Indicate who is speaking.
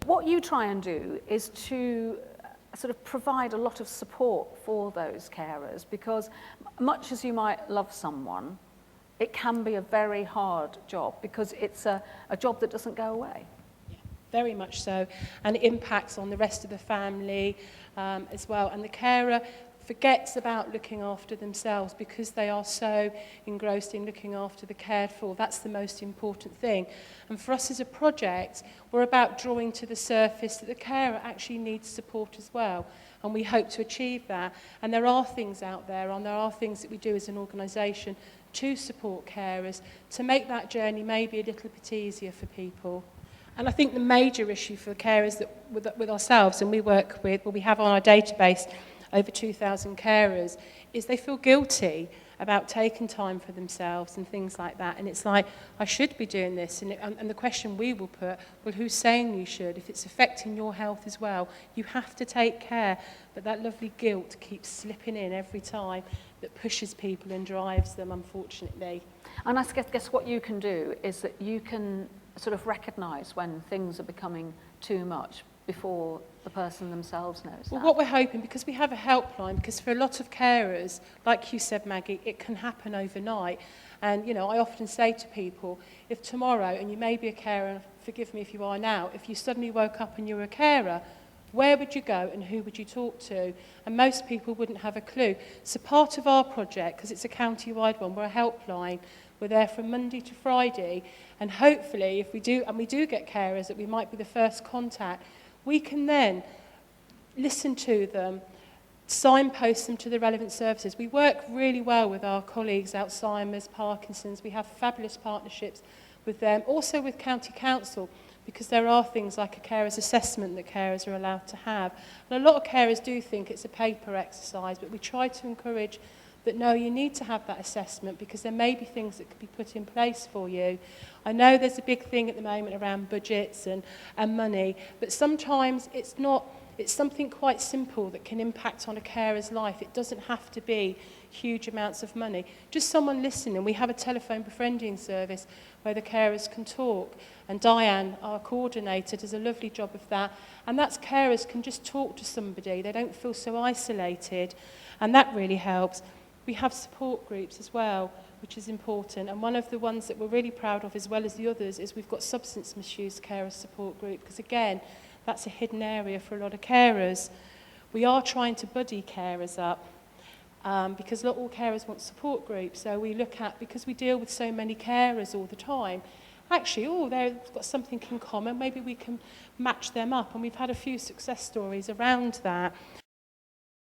Speaker 1: what you try and do is to sort of provide a lot of support for those carers, because much as you might love someone, it can be a very hard job because it's a job that doesn't go away.
Speaker 2: Yeah, very much so. And it impacts on the rest of the family as well. And the carer forgets about looking after themselves because they are so engrossed in looking after the cared for. That's the most important thing. And for us as a project, we're about drawing to the surface that the carer actually needs support as well. And we hope to achieve that. And there are things out there, and there are things that we do as an organisation to support carers, to make that journey maybe a little bit easier for people. And I think the major issue for carers that with ourselves, and we work with, well, we have on our database over 2,000 carers, is they feel guilty about taking time for themselves and things like that. And it's like, I should be doing this. And the question we will put, well, who's saying you should? If it's affecting your health as well, you have to take care. But that lovely guilt keeps slipping in every time, that pushes people and drives them, unfortunately.
Speaker 1: And I guess what you can do is that you can sort of recognise when things are becoming too much before the person themselves knows that.
Speaker 2: Well, what we're hoping, because we have a helpline, because for a lot of carers, like you said, Maggie, it can happen overnight. And, you know, I often say to people, if tomorrow, and you may be a carer, forgive me if you are now, if you suddenly woke up and you were a carer, where would you go and who would you talk to? And most people wouldn't have a clue. So part of our project, because it's a county-wide one, we're a helpline, we're there from Monday to Friday, and hopefully, if we do, and we do get carers that we might be the first contact, we can then listen to them, signpost them to the relevant services. We work really well with our colleagues, Alzheimer's, Parkinson's. We have fabulous partnerships with them, also with County Council, because there are things like a carer's assessment that carers are allowed to have. And a lot of carers do think it's a paper exercise, but we try to encourage that, no, you need to have that assessment because there may be things that could be put in place for you. I know there's a big thing at the moment around budgets and money, but sometimes it's not. It's something quite simple that can impact on a carer's life. It doesn't have to be huge amounts of money. Just someone listening. We have a telephone befriending service where the carers can talk. And Diane, our coordinator, does a lovely job of that. And that's carers can just talk to somebody. They don't feel so isolated. And that really helps. We have support groups as well, which is important. And one of the ones that we're really proud of, as well as the others, is we've got substance misuse carer support group. Because again, that's a hidden area for a lot of carers. We are trying to buddy carers up because not all carers want support groups. So we look at, because we deal with so many carers all the time, actually, they've got something in common, maybe we can match them up. And we've had a few success stories around that.